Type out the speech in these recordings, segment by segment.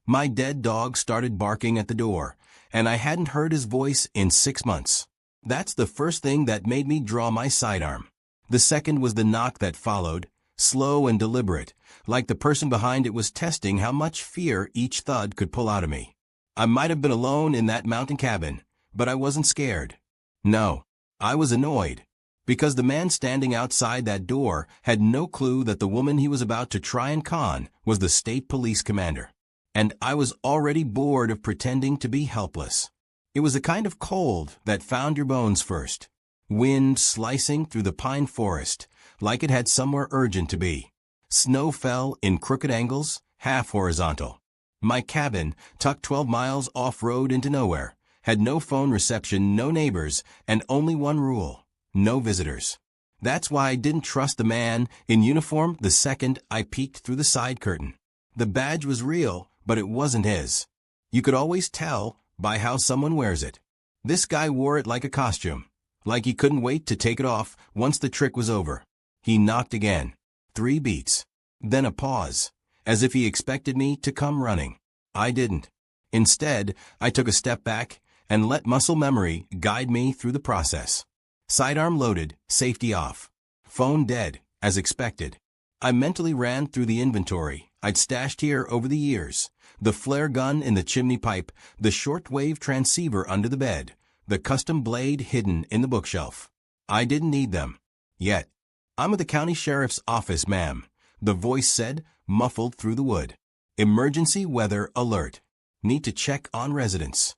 My dead dog started barking at the door, and I hadn't heard his voice in 6 months. That's the first thing that made me draw my sidearm. The second was the knock that followed, slow and deliberate, like the person behind it was testing how much fear each thud could pull out of me. I might have been alone in that mountain cabin, but I wasn't scared. No, I was annoyed. Because the man standing outside that door had no clue that the woman he was about to try and con was the state police commander. And I was already bored of pretending to be helpless. It was a kind of cold that found your bones first. Wind slicing through the pine forest, like it had somewhere urgent to be. Snow fell in crooked angles, half horizontal. My cabin, tucked 12 miles off-road into nowhere, had no phone reception, no neighbors, and only one rule: no visitors. That's why I didn't trust the man in uniform the second I peeked through the side curtain. The badge was real, but it wasn't his. You could always tell by how someone wears it. This guy wore it like a costume, like he couldn't wait to take it off once the trick was over. He knocked again. 3 beats. Then a pause, as if he expected me to come running. I didn't. Instead, I took a step back and let muscle memory guide me through the process. Sidearm loaded, safety off. Phone dead, as expected. I mentally ran through the inventory I'd stashed here over the years. The flare gun in the chimney pipe, the shortwave transceiver under the bed, the custom blade hidden in the bookshelf. I didn't need them. Yet. "I'm at the county sheriff's office, ma'am," the voice said, muffled through the wood. "Emergency weather alert. Need to check on residents."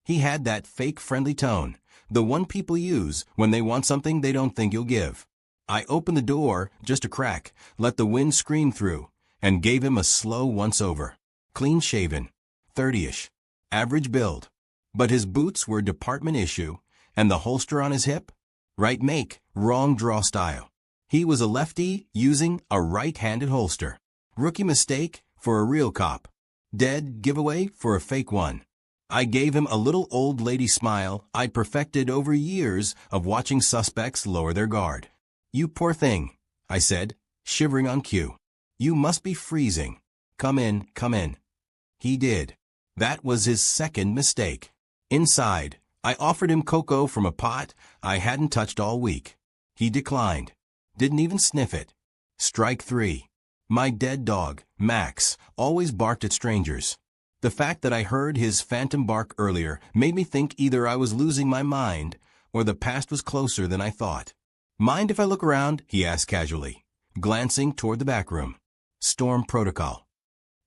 He had that fake friendly tone, the one people use when they want something they don't think you'll give. I opened the door just a crack, let the wind scream through, and gave him a slow once-over. Clean-shaven, 30-ish, average build. But his boots were department issue, and the holster on his hip? Right make, wrong draw style. He was a lefty using a right-handed holster. Rookie mistake for a real cop. Dead giveaway for a fake one. I gave him a little old lady smile I'd perfected over years of watching suspects lower their guard. "You poor thing," I said, shivering on cue. "You must be freezing. Come in, come in." He did. That was his second mistake. Inside, I offered him cocoa from a pot I hadn't touched all week. He declined. Didn't even sniff it. Strike 3. My dead dog, Max, always barked at strangers. The fact that I heard his phantom bark earlier made me think either I was losing my mind or the past was closer than I thought. "Mind if I look around?" he asked casually, glancing toward the back room. Storm protocol.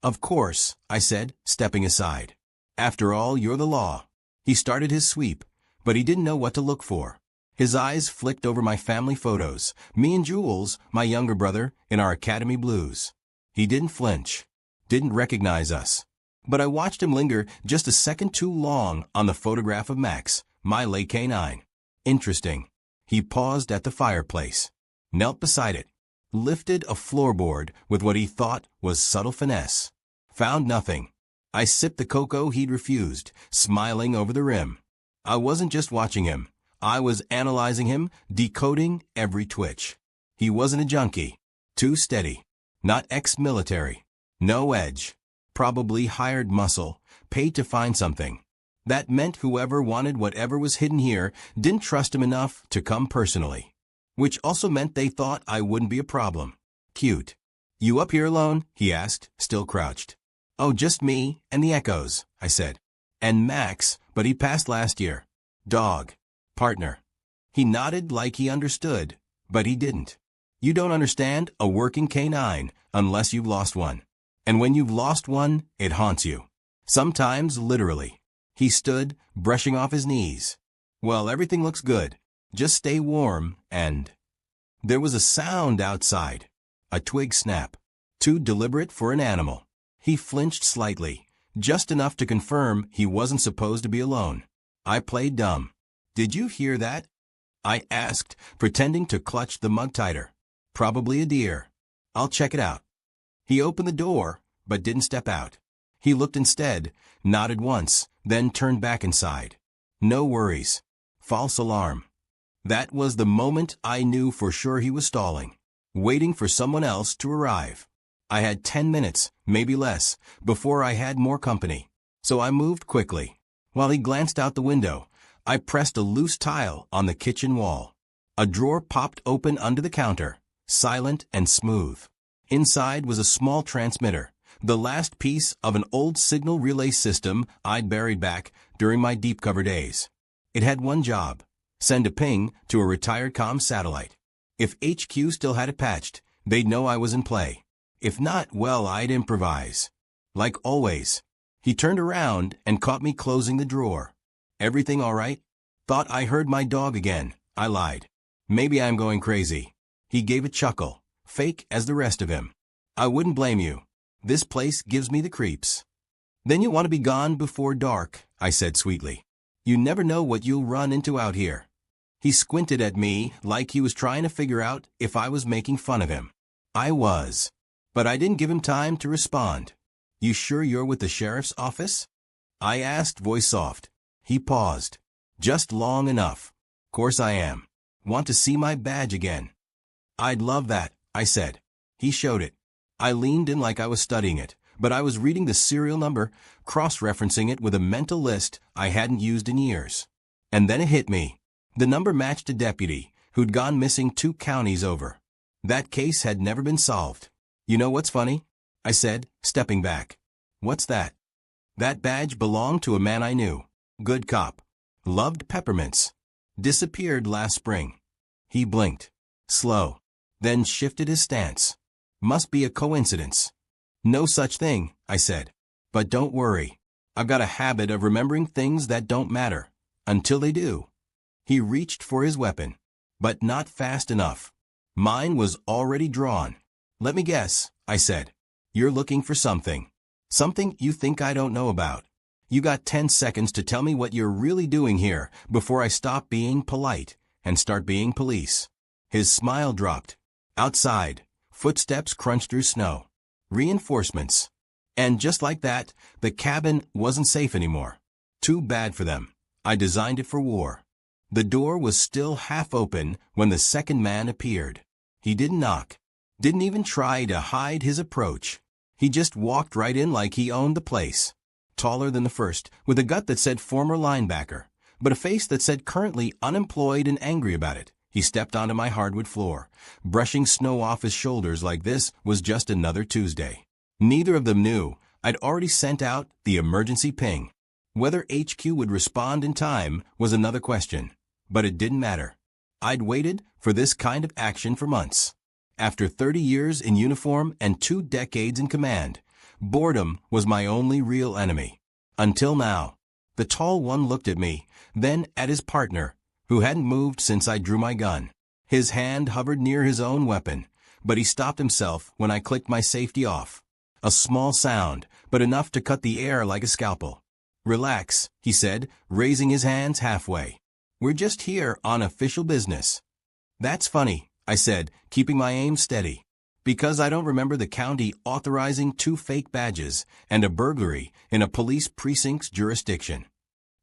"Of course," I said, stepping aside. "After all, you're the law." He started his sweep, but he didn't know what to look for. His eyes flicked over my family photos, me and Jules, my younger brother, in our academy blues. He didn't flinch, didn't recognize us. But I watched him linger just a second too long on the photograph of Max, my late canine. Interesting. He paused at the fireplace, knelt beside it, lifted a floorboard with what he thought was subtle finesse. Found nothing. I sipped the cocoa he'd refused, smiling over the rim. I wasn't just watching him. I was analyzing him, decoding every twitch. He wasn't a junkie. Too steady. Not ex-military. No edge. Probably hired muscle, paid to find something. That meant whoever wanted whatever was hidden here didn't trust him enough to come personally. Which also meant they thought I wouldn't be a problem. Cute. "You up here alone?" he asked, still crouched. "Oh, just me and the echoes," I said. "And Max, but he passed last year. Dog. Partner." He nodded like he understood, but he didn't. You don't understand a working canine unless you've lost one. And when you've lost one, it haunts you. Sometimes literally. He stood, brushing off his knees. "Well, everything looks good. Just stay warm and—" There was a sound outside. A twig snap. Too deliberate for an animal. He flinched slightly, just enough to confirm he wasn't supposed to be alone. I played dumb. "Did you hear that?" I asked, pretending to clutch the mug tighter. "Probably a deer. I'll check it out." He opened the door, but didn't step out. He looked instead, nodded once, then turned back inside. No worries. False alarm. That was the moment I knew for sure he was stalling, waiting for someone else to arrive. I had 10 minutes, maybe less, before I had more company. So I moved quickly. While he glanced out the window, I pressed a loose tile on the kitchen wall. A drawer popped open under the counter, silent and smooth. Inside was a small transmitter, the last piece of an old signal relay system I'd buried back during my deep cover days. It had one job: send a ping to a retired comm satellite. If HQ still had it patched, they'd know I was in play. If not, well, I'd improvise. Like always. He turned around and caught me closing the drawer. "Everything all right?" "Thought I heard my dog again," I lied. "Maybe I'm going crazy." He gave a chuckle, fake as the rest of him. "I wouldn't blame you. This place gives me the creeps." "Then you want to be gone before dark," I said sweetly. "You never know what you'll run into out here." He squinted at me like he was trying to figure out if I was making fun of him. I was. But I didn't give him time to respond. "You sure you're with the sheriff's office?" I asked, voice soft. He paused. "Just long enough." "Course I am. Want to see my badge again?" "I'd love that," I said. He showed it. I leaned in like I was studying it, but I was reading the serial number, cross-referencing it with a mental list I hadn't used in years. And then it hit me. The number matched a deputy who'd gone missing 2 counties over. That case had never been solved. "You know what's funny?" I said, stepping back. "What's that?" "That badge belonged to a man I knew. Good cop. Loved peppermints. Disappeared last spring." He blinked. Slow. Then shifted his stance. "Must be a coincidence." "No such thing," I said. "But don't worry. I've got a habit of remembering things that don't matter. Until they do." He reached for his weapon. But not fast enough. Mine was already drawn. "Let me guess," I said. "You're looking for something. Something you think I don't know about. You got 10 seconds to tell me what you're really doing here before I stop being polite and start being police." His smile dropped. Outside, footsteps crunched through snow. Reinforcements. And just like that, the cabin wasn't safe anymore. Too bad for them. I designed it for war. The door was still half open when the second man appeared. He didn't knock. Didn't even try to hide his approach. He just walked right in like he owned the place. Taller than the first, with a gut that said former linebacker, but a face that said currently unemployed and angry about it. He stepped onto my hardwood floor, brushing snow off his shoulders like this was just another Tuesday. Neither of them knew I'd already sent out the emergency ping. Whether HQ would respond in time was another question, but it didn't matter. I'd waited for this kind of action for months. After 30 years in uniform and 2 decades in command, boredom was my only real enemy. Until now. The tall one looked at me, then at his partner, who hadn't moved since I drew my gun. His hand hovered near his own weapon, but he stopped himself when I clicked my safety off. A small sound, but enough to cut the air like a scalpel. "Relax," he said, raising his hands halfway. "We're just here on official business." "That's funny," I said, keeping my aim steady. "Because I don't remember the county authorizing 2 fake badges and a burglary in a police precinct's jurisdiction."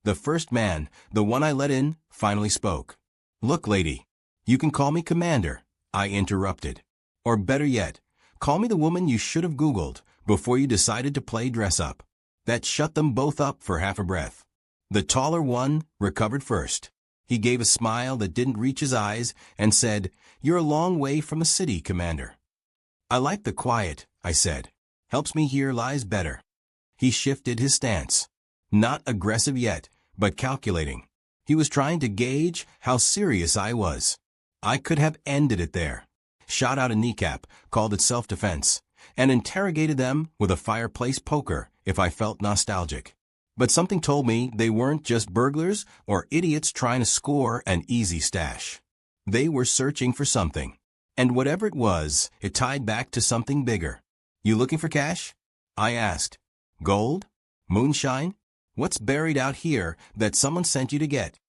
The first man, the one I let in, finally spoke. "Look, lady, you can call me Commander," I interrupted. "Or better yet, call me the woman you should have Googled before you decided to play dress up." That shut them both up for half a breath. The taller one recovered first. He gave a smile that didn't reach his eyes and said, "You're a long way from a city, Commander." "I like the quiet," I said. "Helps me hear lies better." He shifted his stance. Not aggressive yet, but calculating. He was trying to gauge how serious I was. I could have ended it there. Shot out a kneecap, called it self-defense, and interrogated them with a fireplace poker if I felt nostalgic. But something told me they weren't just burglars or idiots trying to score an easy stash. They were searching for something. And whatever it was, it tied back to something bigger. "You looking for cash?" I asked. "Gold? Moonshine? What's buried out here that someone sent you to get?"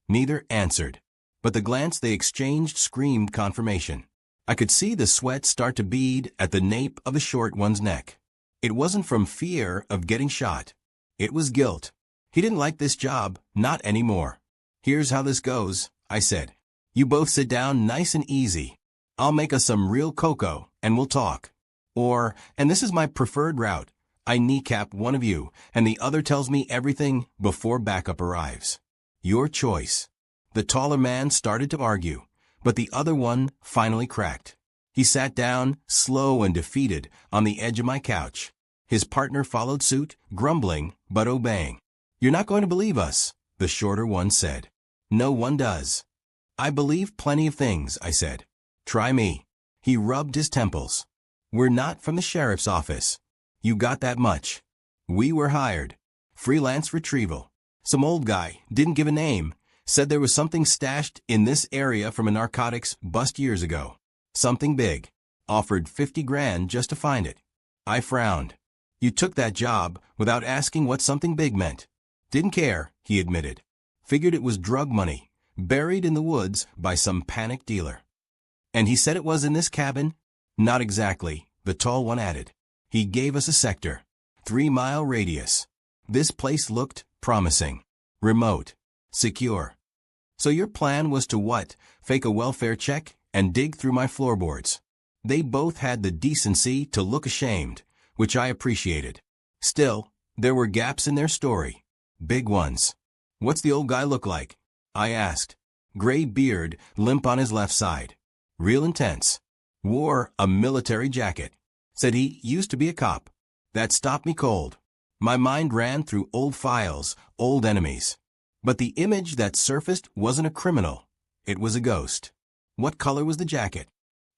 Neither answered. But the glance they exchanged screamed confirmation. I could see the sweat start to bead at the nape of the short one's neck. It wasn't from fear of getting shot. It was guilt. He didn't like this job, not anymore. "Here's how this goes," I said. "You both sit down nice and easy. I'll make us some real cocoa, and we'll talk. Or, and this is my preferred route, I kneecap one of you, and the other tells me everything before backup arrives. Your choice. The taller man started to argue, but the other one finally cracked. He sat down, slow and defeated, on the edge of my couch. His partner followed suit, grumbling, but obeying. You're not going to believe us, the shorter one said. No one does. I believe plenty of things, I said. Try me. He rubbed his temples. We're not from the sheriff's office. You got that much. We were hired. Freelance retrieval. Some old guy, didn't give a name, said there was something stashed in this area from a narcotics bust years ago. Something big. Offered 50 grand just to find it. I frowned. You took that job without asking what something big meant. Didn't care, he admitted. Figured it was drug money, buried in the woods by some panic dealer. And he said it was in this cabin? Not exactly, the tall one added. He gave us a sector. 3-mile radius. This place looked promising. Remote. Secure. So your plan was to what? Fake a welfare check and dig through my floorboards. They both had the decency to look ashamed, which I appreciated. Still, there were gaps in their story. Big ones. What's the old guy look like? I asked. Gray beard, limp on his left side. Real intense. Wore a military jacket. Said he used to be a cop. That stopped me cold. My mind ran through old files, old enemies. But the image that surfaced wasn't a criminal. It was a ghost. What color was the jacket?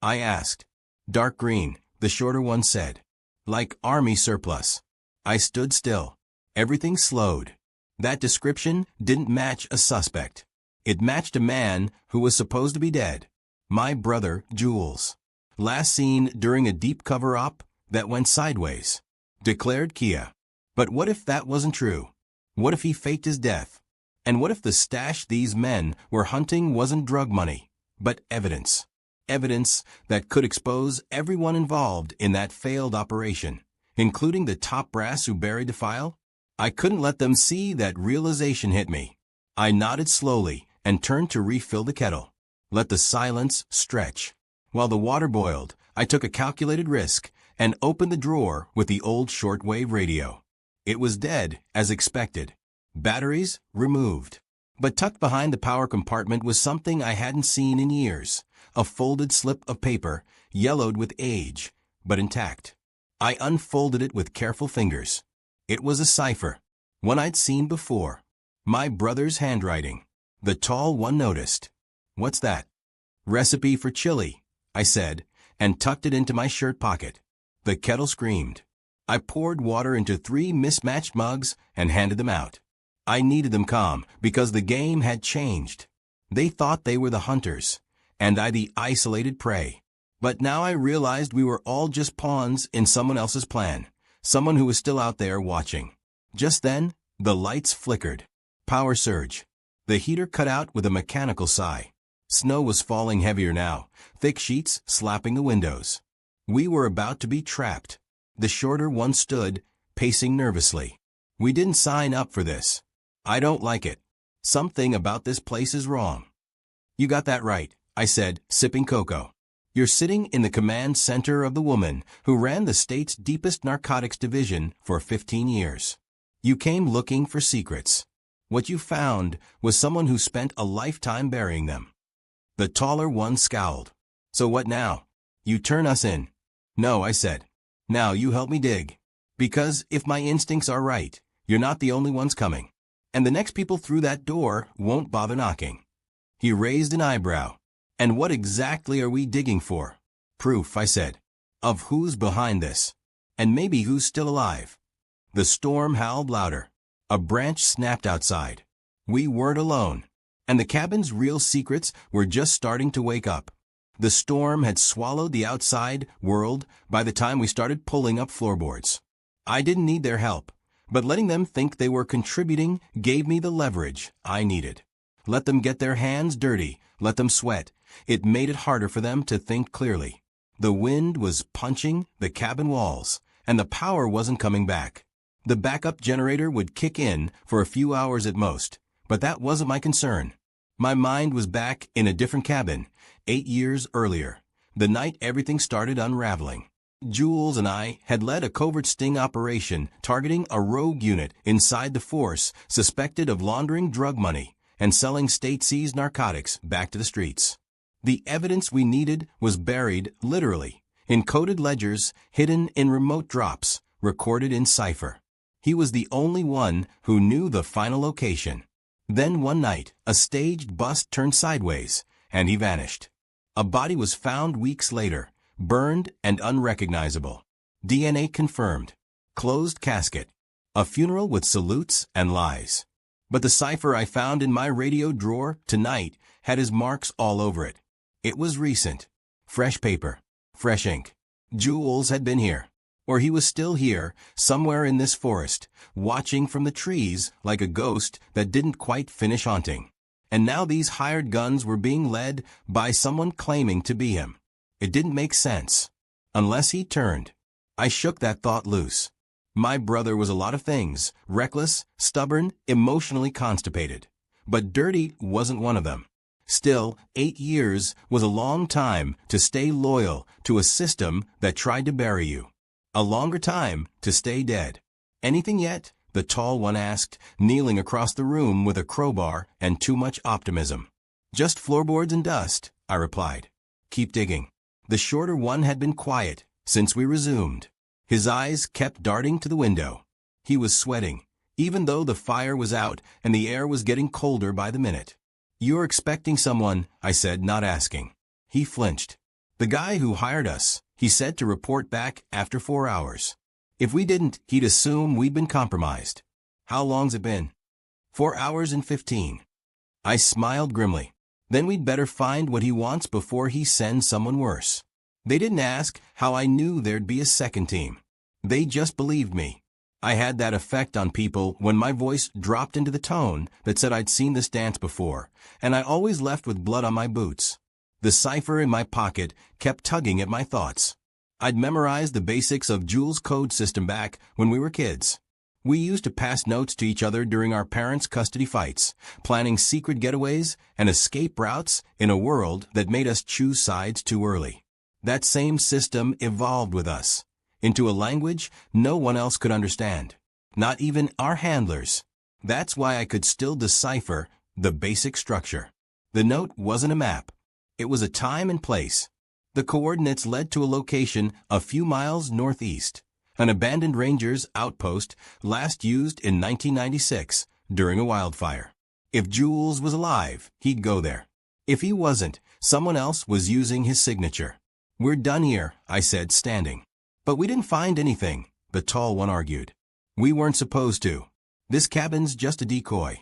I asked. Dark green, the shorter one said. Like army surplus. I stood still. Everything slowed. That description didn't match a suspect. It matched a man who was supposed to be dead. My brother, Jules. Last seen during a deep cover-up that went sideways. Declared Kia. But what if that wasn't true? What if he faked his death? And what if the stash these men were hunting wasn't drug money, but evidence? Evidence that could expose everyone involved in that failed operation, including the top brass who buried the file? I couldn't let them see that realization hit me. I nodded slowly and turned to refill the kettle. Let the silence stretch. While the water boiled, I took a calculated risk and opened the drawer with the old shortwave radio. It was dead, as expected. Batteries removed. But tucked behind the power compartment was something I hadn't seen in years. A folded slip of paper, yellowed with age, but intact. I unfolded it with careful fingers. It was a cipher, one I'd seen before. My brother's handwriting. The tall one noticed. What's that? Recipe for chili, I said, and tucked it into my shirt pocket. The kettle screamed. I poured water into 3 mismatched mugs and handed them out. I needed them calm because the game had changed. They thought they were the hunters, and I the isolated prey. But now I realized we were all just pawns in someone else's plan, someone who was still out there watching. Just then, the lights flickered. Power surge. The heater cut out with a mechanical sigh. Snow was falling heavier now, thick sheets slapping the windows. We were about to be trapped. The shorter one stood, pacing nervously. We didn't sign up for this. I don't like it. Something about this place is wrong. You got that right, I said, sipping cocoa. You're sitting in the command center of the woman who ran the state's deepest narcotics division for 15 years. You came looking for secrets. What you found was someone who spent a lifetime burying them. The taller one scowled. So what now? You turn us in. No, I said. Now you help me dig. Because if my instincts are right, you're not the only ones coming. And the next people through that door won't bother knocking. He raised an eyebrow. And what exactly are we digging for? Proof, I said. Of who's behind this. And maybe who's still alive. The storm howled louder. A branch snapped outside. We weren't alone. And the cabin's real secrets were just starting to wake up. The storm had swallowed the outside world by the time we started pulling up floorboards. I didn't need their help, but letting them think they were contributing gave me the leverage I needed. Let them get their hands dirty, let them sweat. It made it harder for them to think clearly. The wind was punching the cabin walls, and the power wasn't coming back. The backup generator would kick in for a few hours at most, but that wasn't my concern. My mind was back in a different cabin, 8 years earlier, the night everything started unraveling. Jules and I had led a covert sting operation targeting a rogue unit inside the force suspected of laundering drug money and selling state-seized narcotics back to the streets. The evidence we needed was buried, literally, in coded ledgers hidden in remote drops, recorded in cipher. He was the only one who knew the final location. Then one night, a staged bust turned sideways, and he vanished. A body was found weeks later, burned and unrecognizable. DNA confirmed. Closed casket. A funeral with salutes and lies. But the cipher I found in my radio drawer tonight had his marks all over it. It was recent. Fresh paper. Fresh ink. Jules had been here. Or he was still here, somewhere in this forest, watching from the trees like a ghost that didn't quite finish haunting. And now these hired guns were being led by someone claiming to be him. It didn't make sense. Unless he turned. I shook that thought loose. My brother was a lot of things, reckless, stubborn, emotionally constipated. But dirty wasn't one of them. Still, 8 years was a long time to stay loyal to a system that tried to bury you. A longer time to stay dead. Anything yet? The tall one asked, kneeling across the room with a crowbar and too much optimism. Just floorboards and dust, I replied. Keep digging. The shorter one had been quiet since we resumed. His eyes kept darting to the window. He was sweating, even though the fire was out and the air was getting colder by the minute. You're expecting someone, I said, not asking. He flinched. The guy who hired us, he said, to report back after 4 hours. If we didn't, he'd assume we'd been compromised. How long's it been? 4 hours and 15. I smiled grimly. Then we'd better find what he wants before he sends someone worse. They didn't ask how I knew there'd be a second team. They just believed me. I had that effect on people when my voice dropped into the tone that said I'd seen this dance before, and I always left with blood on my boots. The cipher in my pocket kept tugging at my thoughts. I'd memorized the basics of Jules' code system back when we were kids. We used to pass notes to each other during our parents' custody fights, planning secret getaways and escape routes in a world that made us choose sides too early. That same system evolved with us, into a language no one else could understand, not even our handlers. That's why I could still decipher the basic structure. The note wasn't a map. It was a time and place. The coordinates led to a location a few miles northeast, an abandoned ranger's outpost last used in 1996 during a wildfire. If Jules was alive, he'd go there. If he wasn't, someone else was using his signature. We're done here, I said, standing. But we didn't find anything, the tall one argued. We weren't supposed to. This cabin's just a decoy.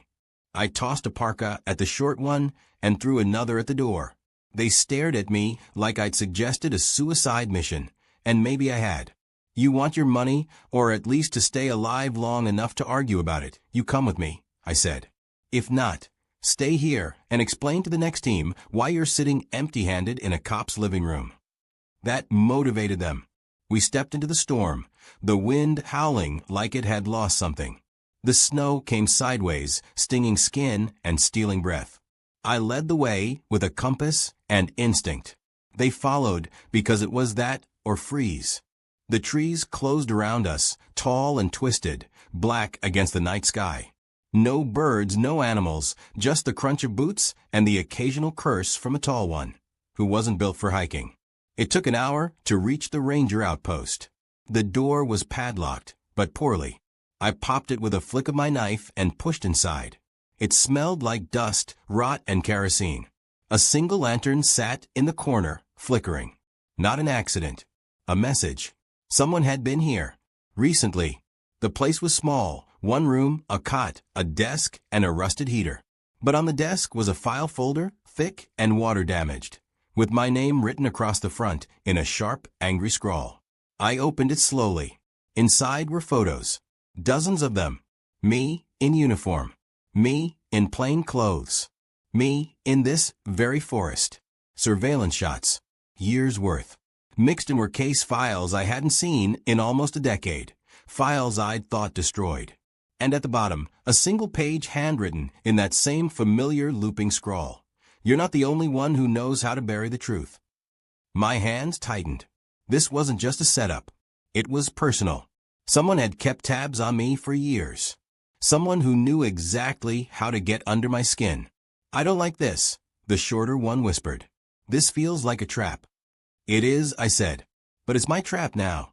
I tossed a parka at the short one and threw another at the door. They stared at me like I'd suggested a suicide mission, and maybe I had. You want your money, or at least to stay alive long enough to argue about it, you come with me, I said. If not, stay here and explain to the next team why you're sitting empty-handed in a cop's living room. That motivated them. We stepped into the storm, the wind howling like it had lost something. The snow came sideways, stinging skin and stealing breath. I led the way with a compass and instinct. They followed because it was that or freeze. The trees closed around us, tall and twisted, black against the night sky. No birds, no animals, just the crunch of boots and the occasional curse from a tall one, who wasn't built for hiking. It took an hour to reach the ranger outpost. The door was padlocked, but poorly. I popped it with a flick of my knife and pushed inside. It smelled like dust, rot, and kerosene. A single lantern sat in the corner, flickering. Not an accident. A message. Someone had been here. Recently. The place was small. One room, a cot, a desk, and a rusted heater. But on the desk was a file folder, thick and water-damaged, with my name written across the front in a sharp, angry scrawl. I opened it slowly. Inside were photos. Dozens of them. Me, in uniform. Me, in plain clothes. Me, in this very forest. Surveillance shots. Years' worth. Mixed in were case files I hadn't seen in almost a decade. Files I'd thought destroyed. And at the bottom, a single page handwritten in that same familiar looping scrawl. You're not the only one who knows how to bury the truth. My hands tightened. This wasn't just a setup. It was personal. Someone had kept tabs on me for years. Someone who knew exactly how to get under my skin. "I don't like this," the shorter one whispered. "This feels like a trap." "It is," I said. "But it's my trap now."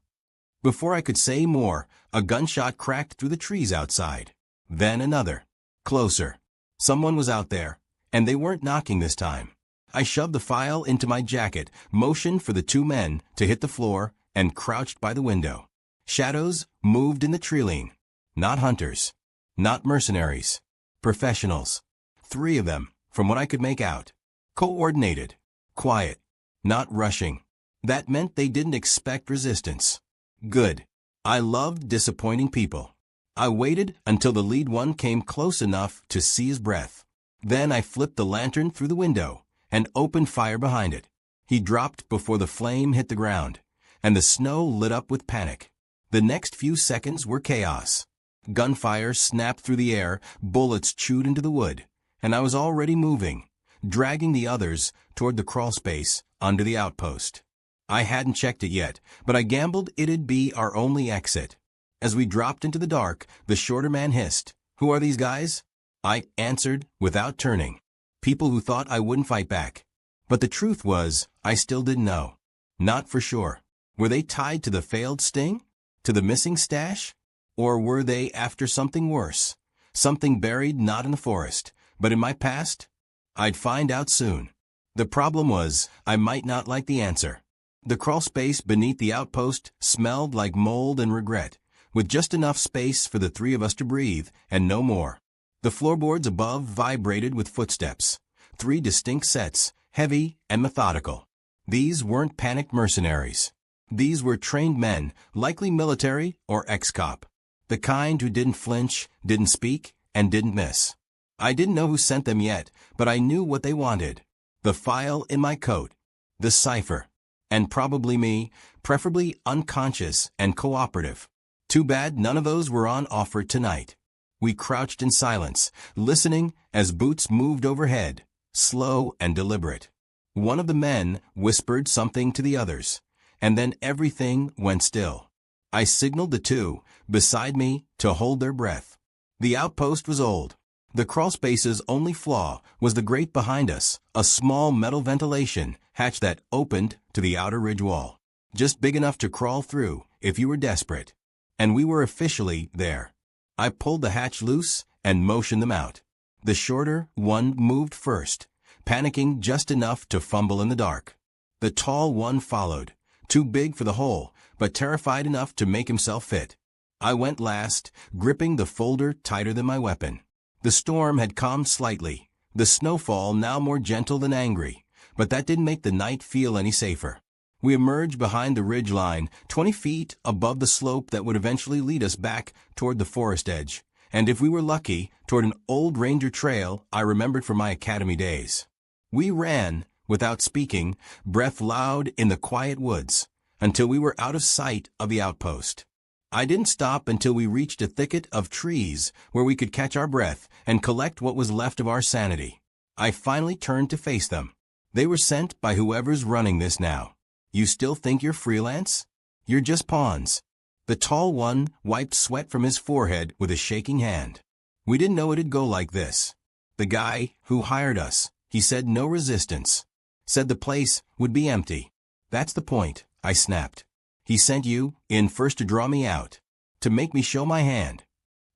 Before I could say more, a gunshot cracked through the trees outside. Then another. Closer. Someone was out there, and they weren't knocking this time. I shoved the file into my jacket, motioned for the two men to hit the floor, and crouched by the window. Shadows moved in the tree-line. Not hunters. Not mercenaries. Professionals. 3 of them, from what I could make out. Coordinated. Quiet. Not rushing. That meant they didn't expect resistance. Good. I loved disappointing people. I waited until the lead one came close enough to see his breath. Then I flipped the lantern through the window and opened fire behind it. He dropped before the flame hit the ground, and the snow lit up with panic. The next few seconds were chaos. Gunfire snapped through the air, bullets chewed into the wood, and I was already moving, dragging the others toward the crawlspace under the outpost. I hadn't checked it yet, but I gambled it'd be our only exit. As we dropped into the dark, the shorter man hissed, "Who are these guys?" I answered without turning. People who thought I wouldn't fight back. But the truth was, I still didn't know. Not for sure. Were they tied to the failed sting? To the missing stash? Or were they after something worse? Something buried not in the forest, but in my past? I'd find out soon. The problem was, I might not like the answer. The crawl space beneath the outpost smelled like mold and regret, with just enough space for the 3 of us to breathe, and no more. The floorboards above vibrated with footsteps. 3 distinct sets, heavy and methodical. These weren't panicked mercenaries. These were trained men, likely military or ex-cop. The kind who didn't flinch, didn't speak, and didn't miss. I didn't know who sent them yet, but I knew what they wanted. The file in my coat. The cipher. And probably me, preferably unconscious and cooperative. Too bad none of those were on offer tonight. We crouched in silence, listening as boots moved overhead, slow and deliberate. One of the men whispered something to the others, and then everything went still. I signaled the 2 beside me to hold their breath. The outpost was old. The crawlspace's only flaw was the grate behind us, a small metal ventilation hatch that opened to the outer ridge wall, just big enough to crawl through if you were desperate. And we were officially there. I pulled the hatch loose and motioned them out. The shorter one moved first, panicking just enough to fumble in the dark. The tall one followed, too big for the hole, but terrified enough to make himself fit. I went last, gripping the folder tighter than my weapon. The storm had calmed slightly, the snowfall now more gentle than angry, but that didn't make the night feel any safer. We emerged behind the ridge line, 20 feet above the slope that would eventually lead us back toward the forest edge, and if we were lucky, toward an old ranger trail I remembered from my academy days. We ran, without speaking, breath loud in the quiet woods, until we were out of sight of the outpost. I didn't stop until we reached a thicket of trees where we could catch our breath and collect what was left of our sanity. I finally turned to face them. They were sent by whoever's running this now. "You still think you're freelance? You're just pawns." The tall one wiped sweat from his forehead with a shaking hand. "We didn't know it'd go like this. The guy who hired us, he said no resistance. Said the place would be empty." "That's the point," I snapped. "He sent you in first to draw me out, to make me show my hand."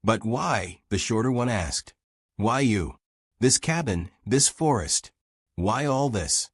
"But why?" the shorter one asked. "Why you? This cabin, this forest. Why all this?"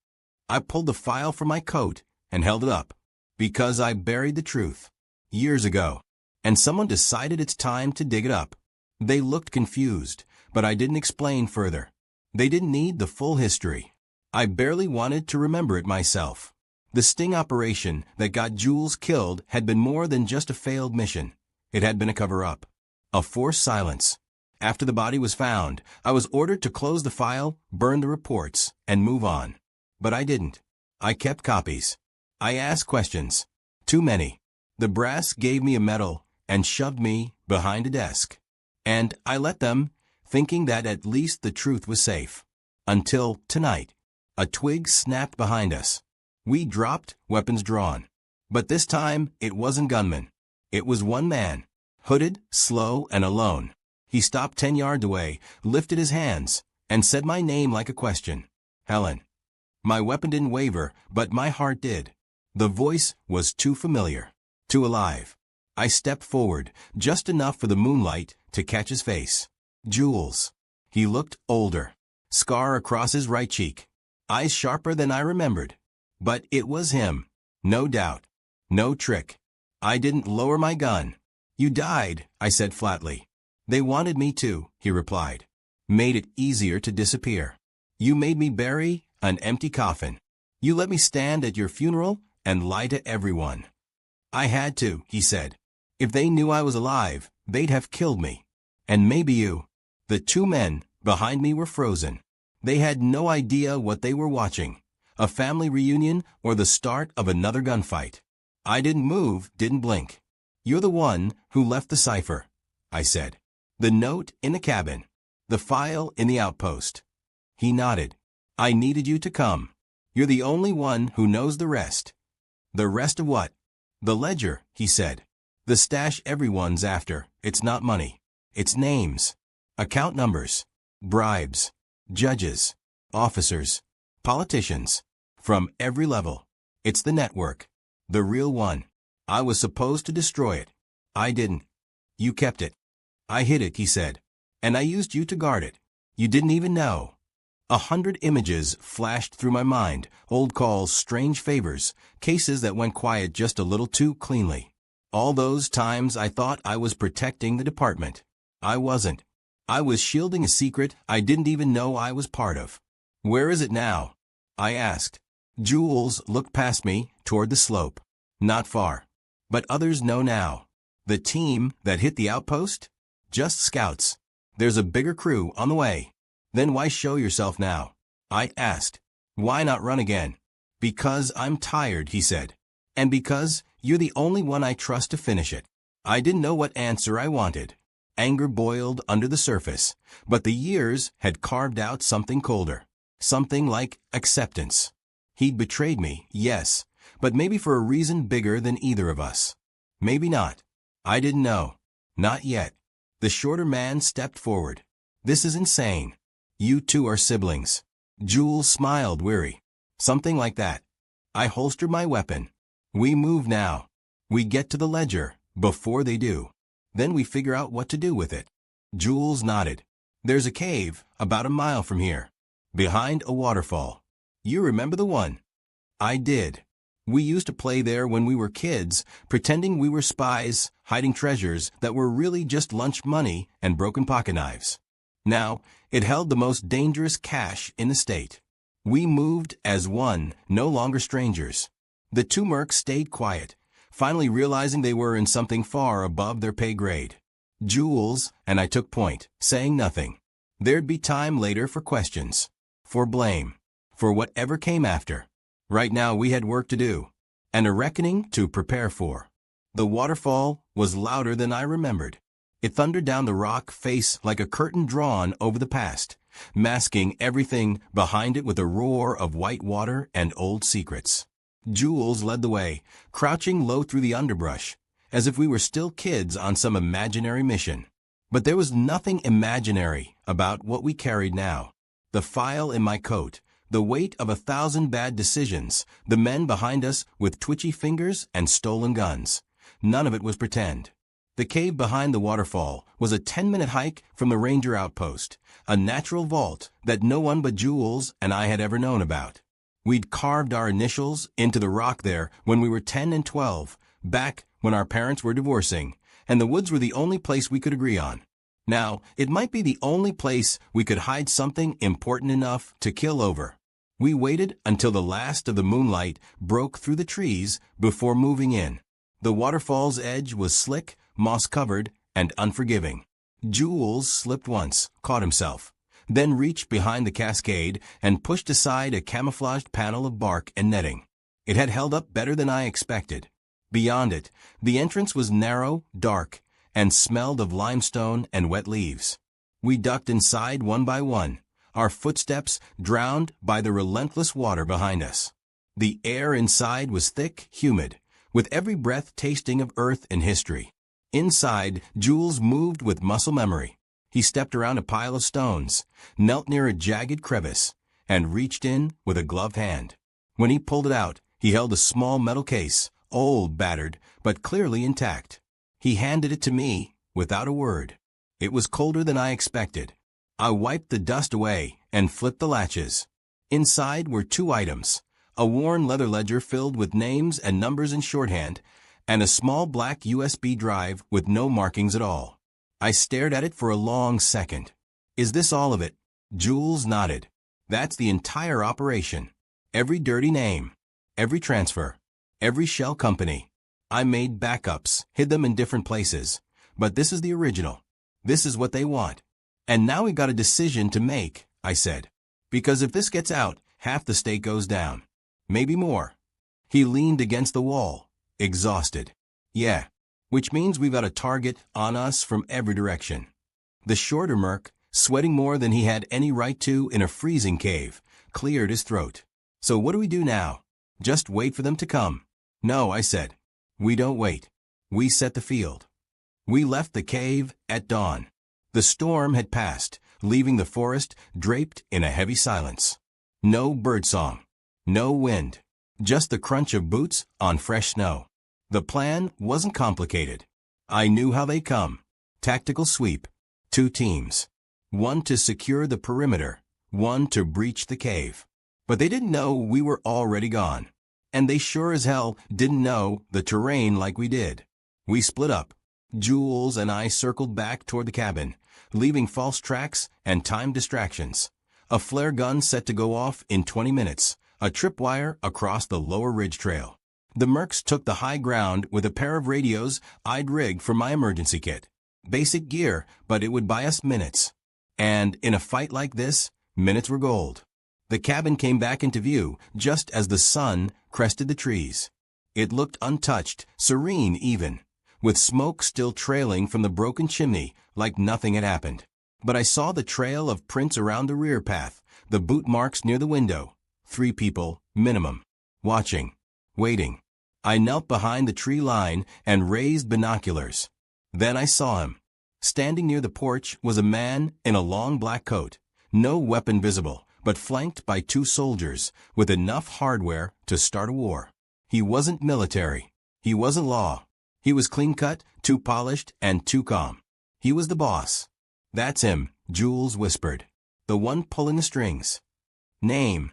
I pulled the file from my coat and held it up. "Because I buried the truth. Years ago. And someone decided it's time to dig it up." They looked confused, but I didn't explain further. They didn't need the full history. I barely wanted to remember it myself. The sting operation that got Jules killed had been more than just a failed mission. It had been a cover-up. A forced silence. After the body was found, I was ordered to close the file, burn the reports, and move on. But I didn't. I kept copies. I asked questions. Too many. The brass gave me a medal and shoved me behind a desk. And I let them, thinking that at least the truth was safe. Until tonight. A twig snapped behind us. We dropped, weapons drawn. But this time, it wasn't gunman. It was one man. Hooded, slow, and alone. He stopped 10 yards away, lifted his hands, and said my name like a question. Helen. My weapon didn't waver, but my heart did. The voice was too familiar. Too alive. I stepped forward, just enough for the moonlight to catch his face. Jules. He looked older. Scar across his right cheek. Eyes sharper than I remembered. But it was him. No doubt. No trick. I didn't lower my gun. You died, I said flatly. They wanted me to, he replied. Made it easier to disappear. You made me bury an empty coffin. You let me stand at your funeral and lie to everyone. I had to, he said. If they knew I was alive, they'd have killed me. And maybe you. The two men behind me were frozen. They had no idea what they were watching. A family reunion or the start of another gunfight. I didn't move, didn't blink. You're the one who left the cipher, I said. The note in the cabin. The file in the outpost. He nodded. I needed you to come. You're the only one who knows the rest. The rest of what? The ledger, he said. The stash everyone's after. It's not money. It's names. Account numbers. Bribes. Judges. Officers. Politicians. From every level. It's the network. The real one. I was supposed to destroy it. I didn't. You kept it. I hid it, he said. And I used you to guard it. You didn't even know. 100 images flashed through my mind, old calls, strange favors, cases that went quiet just a little too cleanly. All those times I thought I was protecting the department. I wasn't. I was shielding a secret I didn't even know I was part of. Where is it now? I asked. Jules looked past me, toward the slope. Not far. But others know now. The team that hit the outpost? Just scouts. There's a bigger crew on the way. Then why show yourself now? I asked. Why not run again? Because I'm tired, he said. And because you're the only one I trust to finish it. I didn't know what answer I wanted. Anger boiled under the surface, but the years had carved out something colder. Something like acceptance. He'd betrayed me, yes, but maybe for a reason bigger than either of us. Maybe not. I didn't know. Not yet. The shorter man stepped forward. This is insane. You two are siblings. Jules smiled, weary. Something like that. I holstered my weapon. We move now. We get to the ledger, before they do. Then we figure out what to do with it. Jules nodded. There's a cave, about a mile from here. Behind a waterfall. You remember the one? I did. We used to play there when we were kids, pretending we were spies, hiding treasures that were really just lunch money and broken pocket knives. Now, it held the most dangerous cache in the state. We moved as one, no longer strangers. The two mercs stayed quiet, finally realizing they were in something far above their pay grade. Jules and I took point, saying nothing. There'd be time later for questions. For blame. For whatever came after. Right now we had work to do. And a reckoning to prepare for. The waterfall was louder than I remembered. It thundered down the rock face like a curtain drawn over the past, masking everything behind it with a roar of white water and old secrets. Jules led the way, crouching low through the underbrush, as if we were still kids on some imaginary mission. But there was nothing imaginary about what we carried now. The file in my coat, the weight of 1,000 bad decisions, the men behind us with twitchy fingers and stolen guns. None of it was pretend. The cave behind the waterfall was a 10-minute hike from the ranger outpost, a natural vault that no one but Jules and I had ever known about. We'd carved our initials into the rock there when we were 10 and 12, back when our parents were divorcing, and the woods were the only place we could agree on. Now, it might be the only place we could hide something important enough to kill over. We waited until the last of the moonlight broke through the trees before moving in. The waterfall's edge was slick, moss-covered, and unforgiving. Jules slipped once, caught himself, then reached behind the cascade and pushed aside a camouflaged panel of bark and netting. It had held up better than I expected. Beyond it, the entrance was narrow, dark, and smelled of limestone and wet leaves. We ducked inside one by one, our footsteps drowned by the relentless water behind us. The air inside was thick, humid, with every breath tasting of earth and history. Inside, Jules moved with muscle memory. He stepped around a pile of stones, knelt near a jagged crevice, and reached in with a gloved hand. When he pulled it out, he held a small metal case, old, battered, but clearly intact. He handed it to me, without a word. It was colder than I expected. I wiped the dust away and flipped the latches. Inside were two items: a worn leather ledger filled with names and numbers in shorthand, and a small black USB drive with no markings at all. I stared at it for a long second. "Is this all of it?" Jules nodded. "That's the entire operation. Every dirty name, every transfer, every shell company. I made backups, hid them in different places. But this is the original. This is what they want. And now we got a decision to make," I said. "Because if this gets out, half the state goes down. Maybe more." He leaned against the wall, exhausted. "Yeah. Which means we've got a target on us from every direction." The shorter merc, sweating more than he had any right to in a freezing cave, cleared his throat. "So what do we do now? Just wait for them to come?" "No," I said. "We don't wait. We set the field." We left the cave at dawn. The storm had passed, leaving the forest draped in a heavy silence. No birdsong, no wind, just the crunch of boots on fresh snow. The plan wasn't complicated. I knew how they'd come. Tactical sweep, 2 teams. One to secure the perimeter, one to breach the cave. But they didn't know we were already gone. And they sure as hell didn't know the terrain like we did. We split up. Jules and I circled back toward the cabin, leaving false tracks and time distractions. A flare gun set to go off in 20 minutes, a tripwire across the lower ridge trail. The mercs took the high ground with a pair of radios I'd rigged for my emergency kit. Basic gear, but it would buy us minutes. And in a fight like this, minutes were gold. The cabin came back into view just as the sun crested the trees. It looked untouched, serene even, with smoke still trailing from the broken chimney like nothing had happened. But I saw the trail of prints around the rear path, the boot marks near the window. 3 people, minimum. Watching. Waiting. I knelt behind the tree line and raised binoculars. Then I saw him. Standing near the porch was a man in a long black coat, no weapon visible, but flanked by 2 soldiers with enough hardware to start a war. He wasn't military. He wasn't law. He was clean-cut, too polished, and too calm. He was the boss. "That's him," Jules whispered. "The one pulling the strings." "Name?"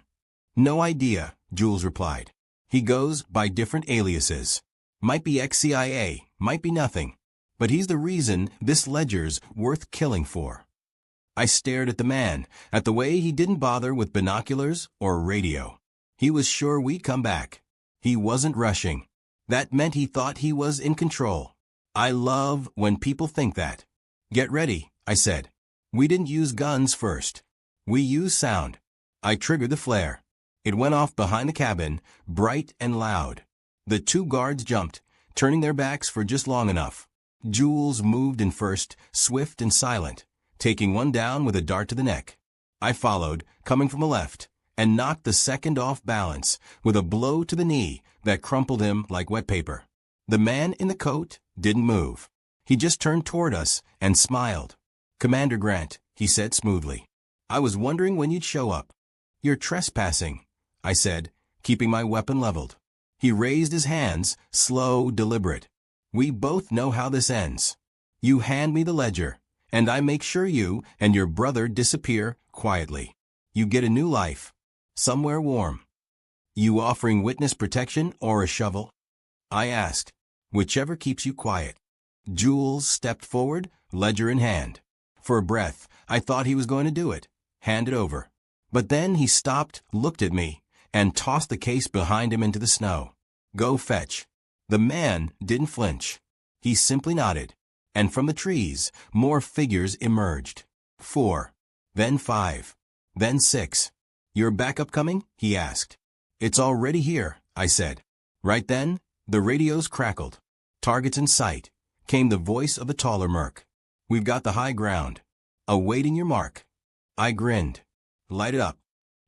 "No idea," Jules replied. "He goes by different aliases. Might be ex-CIA, might be nothing. But he's the reason this ledger's worth killing for." I stared at the man, at the way he didn't bother with binoculars or radio. He was sure we'd come back. He wasn't rushing. That meant he thought he was in control. I love when people think that. "Get ready," I said. "We didn't use guns first. We used sound." I triggered the flare. It went off behind the cabin, bright and loud. The 2 guards jumped, turning their backs for just long enough. Jules moved in first, swift and silent, taking one down with a dart to the neck. I followed, coming from the left, and knocked the second off balance with a blow to the knee that crumpled him like wet paper. The man in the coat didn't move. He just turned toward us and smiled. "Commander Grant," he said smoothly. "I was wondering when you'd show up." "You're trespassing," I said, keeping my weapon leveled. He raised his hands, slow, deliberate. "We both know how this ends. You hand me the ledger, and I make sure you and your brother disappear quietly. You get a new life, somewhere warm." "You offering witness protection or a shovel?" I asked. "Whichever keeps you quiet." Jules stepped forward, ledger in hand. For a breath, I thought he was going to do it, hand it over. But then he stopped, looked at me, and tossed the case behind him into the snow. "Go fetch." The man didn't flinch. He simply nodded. And from the trees, more figures emerged. 4, then 5, then 6. "Your backup coming?" he asked. "It's already here," I said. Right then, the radios crackled. "Targets in sight," came the voice of a taller merc. "We've got the high ground. Awaiting your mark." I grinned. "Light it up."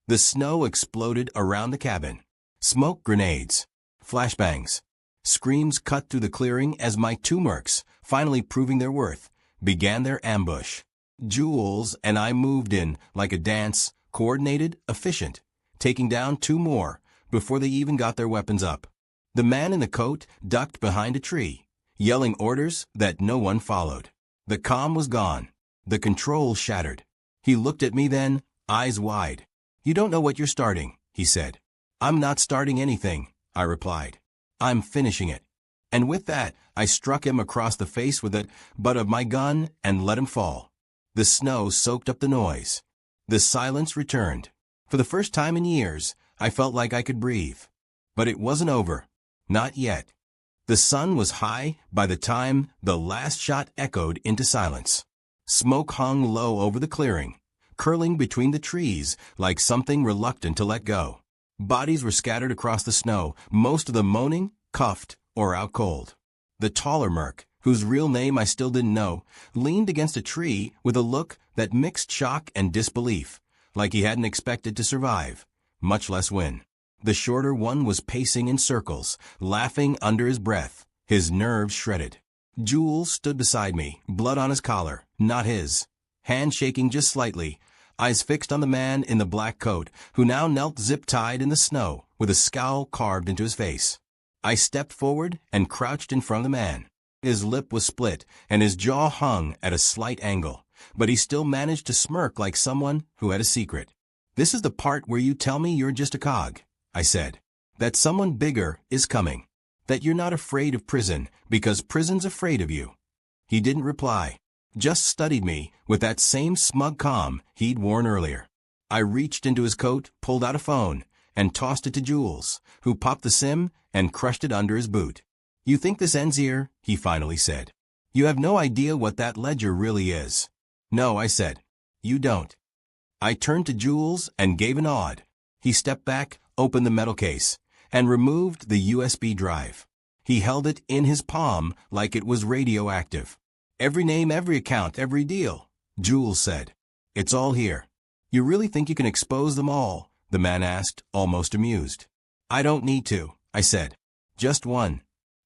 The snow exploded around the cabin. Smoke grenades. Flashbangs. Screams cut through the clearing as my two mercs, finally proving their worth, began their ambush. Jules and I moved in like a dance, coordinated, efficient, taking down two more before they even got their weapons up. The man in the coat ducked behind a tree, yelling orders that no one followed. The calm was gone. The control shattered. He looked at me then, eyes wide. "You don't know what you're starting," he said. "I'm not starting anything," I replied. "I'm finishing it." And with that, I struck him across the face with the butt of my gun and let him fall. The snow soaked up the noise. The silence returned. For the first time in years, I felt like I could breathe. But it wasn't over. Not yet. The sun was high by the time the last shot echoed into silence. Smoke hung low over the clearing, curling between the trees like something reluctant to let go. Bodies were scattered across the snow, most of them moaning, cuffed, or out cold. The taller merc, whose real name I still didn't know, leaned against a tree with a look that mixed shock and disbelief, like he hadn't expected to survive, much less win. The shorter one was pacing in circles, laughing under his breath, his nerves shredded. Jules stood beside me, blood on his collar, not his, hand shaking just slightly, eyes fixed on the man in the black coat, who now knelt zip-tied in the snow, with a scowl carved into his face. I stepped forward and crouched in front of the man. His lip was split, and his jaw hung at a slight angle, but he still managed to smirk like someone who had a secret. "This is the part where you tell me you're just a cog," I said. "That someone bigger is coming. That you're not afraid of prison, because prison's afraid of you." He didn't reply, just studied me with that same smug calm he'd worn earlier. I reached into his coat, pulled out a phone, and tossed it to Jules, who popped the SIM and crushed it under his boot. "You think this ends here?" he finally said. "You have no idea what that ledger really is." "No," I said. "You don't." I turned to Jules and gave a nod. He stepped back, opened the metal case, and removed the USB drive. He held it in his palm like it was radioactive. "Every name, every account, every deal," Jules said. "It's all here." "You really think you can expose them all?" the man asked, almost amused. "I don't need to," I said. "Just one."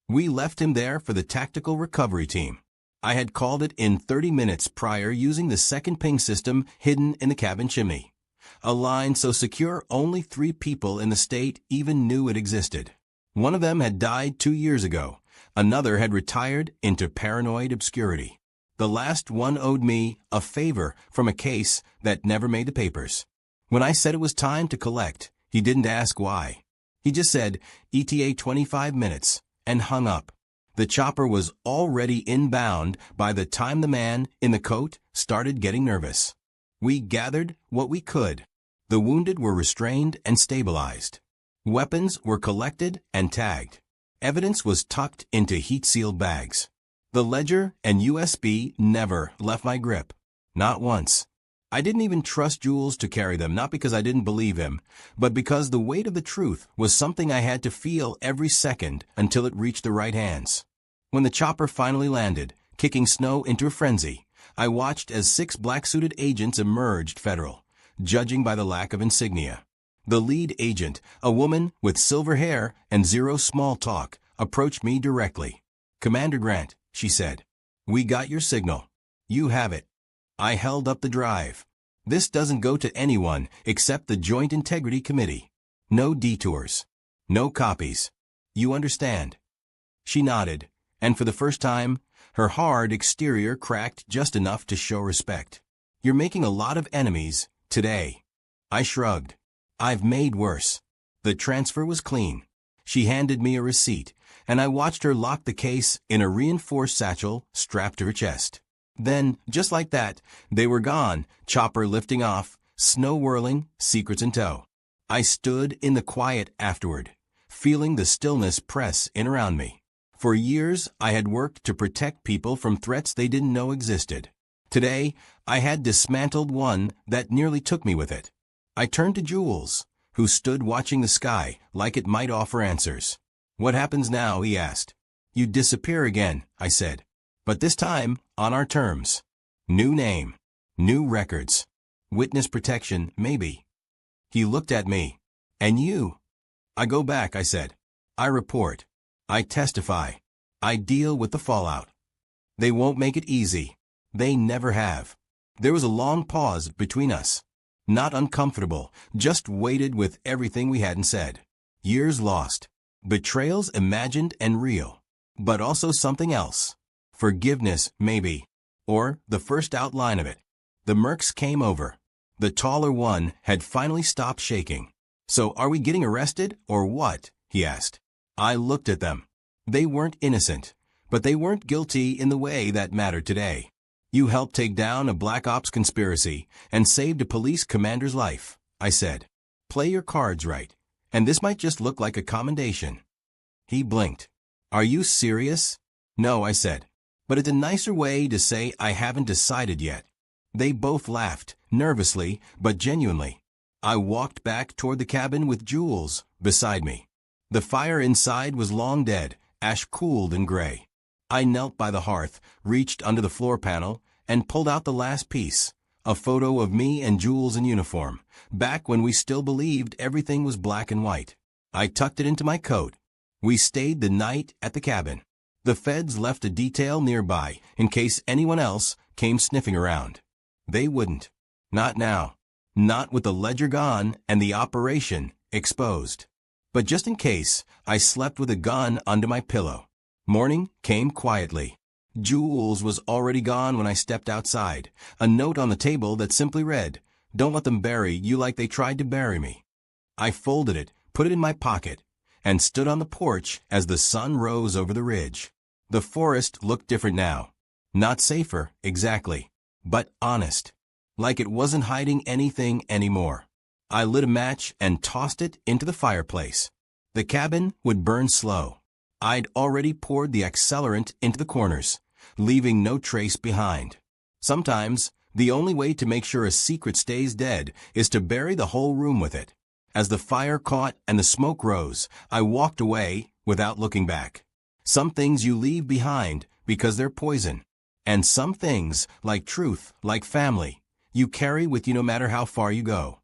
We left him there for the tactical recovery team. I had called it in 30 minutes prior using the second ping system hidden in the cabin chimney. A line so secure only 3 people in the state even knew it existed. One of them had died 2 years ago. Another had retired into paranoid obscurity. The last one owed me a favor from a case that never made the papers. When I said it was time to collect, he didn't ask why. He just said, "ETA 25 minutes, and hung up. The chopper was already inbound by the time the man in the coat started getting nervous. We gathered what we could. The wounded were restrained and stabilized. Weapons were collected and tagged. Evidence was tucked into heat-sealed bags. The ledger and USB never left my grip. Not once. I didn't even trust Jules to carry them, not because I didn't believe him, but because the weight of the truth was something I had to feel every second until it reached the right hands. When the chopper finally landed, kicking snow into a frenzy, I watched as 6 black-suited agents emerged federal, judging by the lack of insignia. The lead agent, a woman with silver hair and zero small talk, approached me directly. "Commander Grant," she said, "we got your signal. You have it." I held up the drive. "This doesn't go to anyone except the Joint Integrity Committee. No detours. No copies. You understand?" She nodded, and for the first time, her hard exterior cracked just enough to show respect. "You're making a lot of enemies today." I shrugged. "I've made worse." The transfer was clean. She handed me a receipt, and I watched her lock the case in a reinforced satchel strapped to her chest. Then, just like that, they were gone, chopper lifting off, snow whirling, secrets in tow. I stood in the quiet afterward, feeling the stillness press in around me. For years, I had worked to protect people from threats they didn't know existed. Today, I had dismantled one that nearly took me with it. I turned to Jules, who stood watching the sky like it might offer answers. "What happens now?" he asked. "You disappear again," I said. "But this time, on our terms. New name. New records. Witness protection, maybe." He looked at me. "And you?" "I go back," I said. "I report. I testify. I deal with the fallout. They won't make it easy. They never have. There was a long pause between us. Not uncomfortable, just weighted with everything we hadn't said. Years lost. Betrayals imagined and real. But also something else. Forgiveness, maybe. Or the first outline of it. The Mercs came over. The taller one had finally stopped shaking. "So are we getting arrested, or what?" he asked. I looked at them. They weren't innocent, but they weren't guilty in the way that mattered today. "You helped take down a black ops conspiracy and saved a police commander's life," I said. "Play your cards right, and this might just look like a commendation." He blinked. "Are you serious?" "No," I said. "But it's a nicer way to say I haven't decided yet." They both laughed, nervously, but genuinely. I walked back toward the cabin with Jules beside me. The fire inside was long dead, ash-cooled and gray. I knelt by the hearth, reached under the floor panel, and pulled out the last piece, a photo of me and Jules in uniform, back when we still believed everything was black and white. I tucked it into my coat. We stayed the night at the cabin. The feds left a detail nearby in case anyone else came sniffing around. They wouldn't. Not now. Not with the ledger gone and the operation exposed. But just in case, I slept with a gun under my pillow. Morning came quietly. Jules was already gone when I stepped outside, a note on the table that simply read, "Don't let them bury you like they tried to bury me." I folded it, put it in my pocket, and stood on the porch as the sun rose over the ridge. The forest looked different now. Not safer, exactly, but honest. Like it wasn't hiding anything anymore. I lit a match and tossed it into the fireplace. The cabin would burn slow. I'd already poured the accelerant into the corners, leaving no trace behind. Sometimes, the only way to make sure a secret stays dead is to bury the whole room with it. As the fire caught and the smoke rose, I walked away without looking back. Some things you leave behind because they're poison. And some things, like truth, like family, you carry with you no matter how far you go.